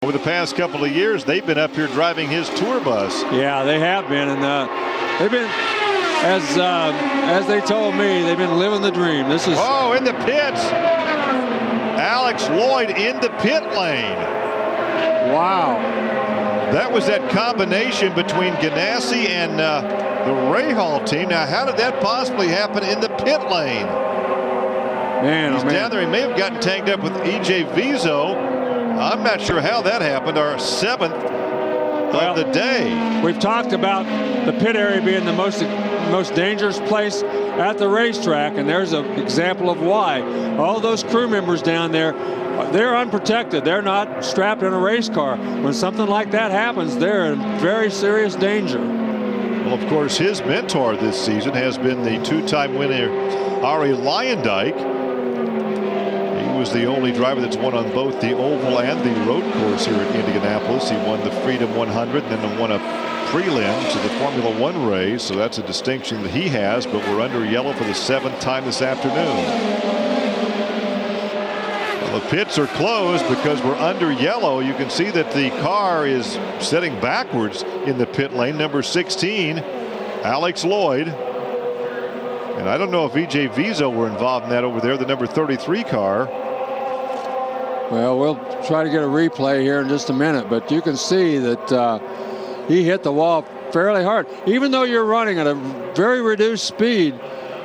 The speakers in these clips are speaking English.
Over the past couple of years, they've been up here driving his tour bus. Yeah, they have been, and they've been, as they told me, they've been living the dream. This is in the pits. Alex Lloyd in the pit lane. Wow. That was that combination between Ganassi and the Rahal team. Now, how did that possibly happen in the pit lane? Man, he's down there. He may have gotten tagged up with E.J. Vizo. I'm not sure how that happened. Our seventh of the day. We've talked about the pit area being the most dangerous place at the racetrack, and there's an example of why. All those crew members down there, they're unprotected. They're not strapped in a race car. When something like that happens, they're in very serious danger. Well, of course, his mentor this season has been the two-time winner, Ari Leyendijk. He was the only driver that's won on both the oval and the road course here at Indianapolis. He won the Freedom 100 and then won a prelim to the Formula One race. So that's a distinction that he has, but we're under yellow for the 7th time this afternoon. Well, the pits are closed because we're under yellow. You can see that the car is setting backwards in the pit lane. Number 16, Alex Lloyd. And I don't know if E.J. Vizo were involved in that over there, the number 33 car. Well, we'll try to get a replay here in just a minute, but you can see that he hit the wall fairly hard. Even though you're running at a very reduced speed,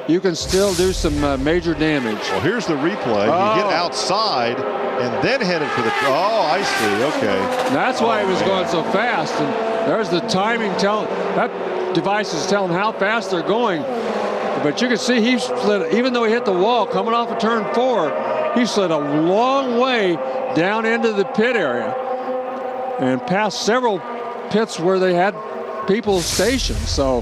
you can still do some major damage. Well, here's the replay. He hit outside and then headed for the... Oh, I see. Okay. That's why he was going so fast. And there's the timing telling... That device is telling how fast they're going. But you can see he slid, even though he hit the wall coming off of turn 4, he slid a long way down into the pit area and past several pits where they had people stationed. So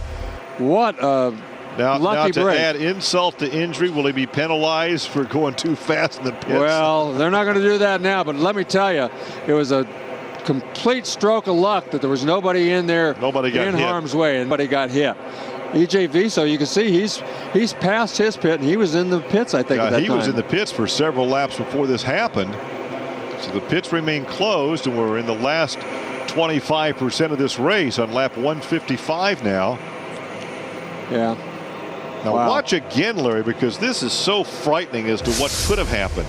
what a lucky to break. Add insult to injury, will he be penalized for going too fast in the pits? Well, they're not going to do that now, but let me tell you, it was a complete stroke of luck that there was nobody in there in harm's way, and nobody got hit. E.J. Vizo, you can see he's past his pit, and he was in the pits, I think, at that time. He was in the pits for several laps before this happened. So the pits remain closed, and we're in the last 25% of this race on lap 155 now. Yeah. Now watch again, Larry, because this is so frightening as to what could have happened.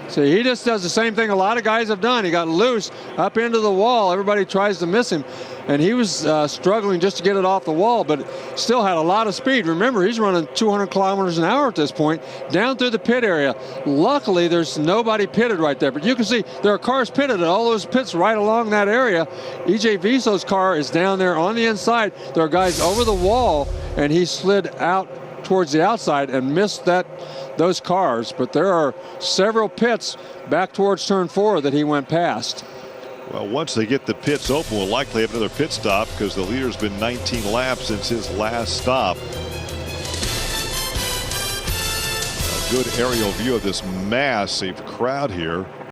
See, he just does the same thing a lot of guys have done. He got loose up into the wall. Everybody tries to miss him. And he was struggling just to get it off the wall, but still had a lot of speed. Remember, he's running 200 kilometers an hour at this point down through the pit area. Luckily, there's nobody pitted right there. But you can see there are cars pitted at all those pits right along that area. E.J. Vizo's car is down there on the inside. There are guys over the wall, and he slid out towards the outside and missed those cars. But there are several pits back towards turn 4 that he went past. Well, once they get the pits open, we'll likely have another pit stop because the leader's been 19 laps since his last stop. A good aerial view of this massive crowd here.